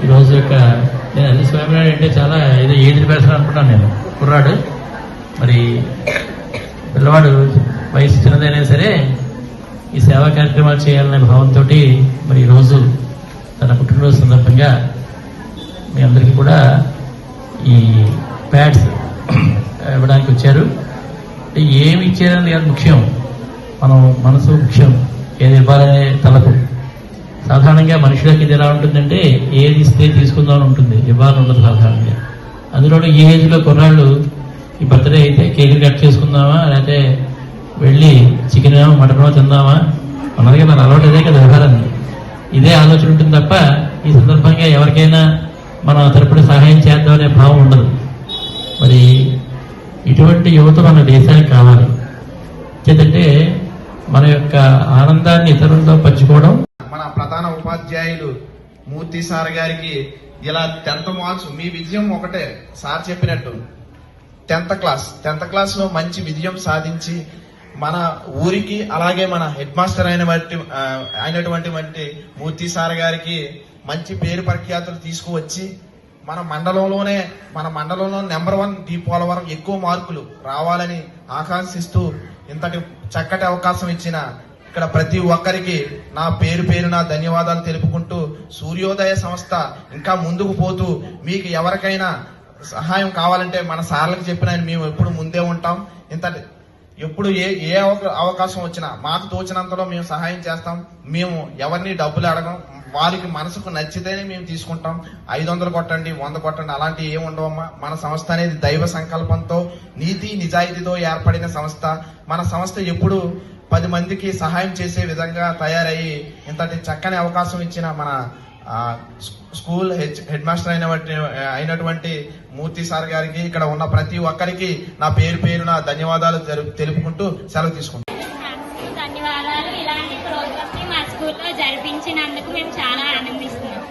ఈరోజు యొక్క నేను అల్లి స్వామినాయుడు అంటే చాలా ఏదో ఏజ్డ్ పర్సన్ అనుకున్నాను నేను, కుర్రాడు. మరి పిల్లవాడు వయసు చిన్నదైనా సరే ఈ సేవా కార్యక్రమాలు చేయాలనే భావంతో మరి ఈరోజు తన పుట్టినరోజు సందర్భంగా మీ అందరికీ కూడా ఈ ప్యాడ్స్ ఇవ్వడానికి వచ్చారు. ఏమి ఇచ్చారని కాదు ముఖ్యం, మనం మనసు ముఖ్యం, ఏది ఇవ్వాలనే తలపు. సాధారణంగా మనుషులకి ఇది ఎలా ఉంటుందంటే ఏది ఇస్తే తీసుకుందామని ఉంటుంది, ఇవ్వాలని ఉండదు సాధారణంగా. అందులోనూ ఈ ఏజ్లో కొన్నాళ్ళు ఈ బర్త్డే అయితే కేకులు కట్ చేసుకుందామా, లేకపోతే వెళ్ళి చికెన్ మటనో తిందామా అన్నది మన అలవాటు అదే కదా వ్యవహారాన్ని. ఇదే ఆలోచన ఉంటుంది తప్ప ఈ సందర్భంగా ఎవరికైనా మన తరపున సహాయం చేద్దామనే భావం ఉండదు. మరి ఇటువంటి యువత మన దేశానికి కావాలి. చేతంటే మన యొక్క ఆనందాన్ని ఇతరులతో పంచుకోవడం. మన ప్రధాన ఉపాధ్యాయులు మూర్తి సార్ గారికి ఇలా 10th మార్క్స్, మీ విజయం ఒకటే సార్ చెప్పినట్టు 10th క్లాస్ లో మంచి విజయం సాధించి మన ఊరికి అలాగే మన హెడ్ మాస్టర్ అయినటువంటి మూర్తి సార్ గారికి మంచి పేరు ప్రఖ్యాతులు తీసుకువచ్చి మన మండలంలో నెంబర్ 1 డి పోలవరం ఎక్కువ మార్కులు రావాలని ఆకాంక్షిస్తూ ఇంతటి చక్కటి అవకాశం ఇచ్చిన ఇక్కడ ప్రతి ఒక్కరికి నా పేరున ధన్యవాదాలు తెలుపుకుంటూ, సూర్యోదయ సంస్థ ఇంకా ముందుకు పోతూ మీకు ఎవరికైనా సహాయం కావాలంటే మన సార్లకు చెప్పిన మేము ఎప్పుడు ముందే ఉంటాం. ఎప్పుడు ఏ అవకాశం వచ్చినా మాకు తోచినంతలో మేము సహాయం చేస్తాం. మేము ఎవరిని డబ్బులు అడగం, వారికి మనసుకు నచ్చితేనే మేము తీసుకుంటాం. 500 కొట్టండి, 100 కొట్టండి అలాంటివి ఏమి ఉండవమ్మా. మన సంస్థ అనేది దైవ సంకల్పంతో నీతి నిజాయితీతో ఏర్పడిన సంస్థ. మన సంస్థ ఎప్పుడు 10 మందికి సహాయం చేసే విధంగా తయారయ్యి ఇంతటి చక్కని అవకాశం ఇచ్చిన మన స్కూల్ హెడ్ మాస్టర్ అయినటువంటి మూర్తి సార్ గారికి, ఇక్కడ ఉన్న ప్రతి ఒక్కరికి నా పేరున ధన్యవాదాలు తెలుపుకుంటూ సెలవు తీసుకుంటాం. ధన్యవాదాలు. ఇలాంటి ప్రోగ్రామ్ మా స్కూల్లో జరిపించినందుకు మేము చాలా ఆనందిస్తున్నాం.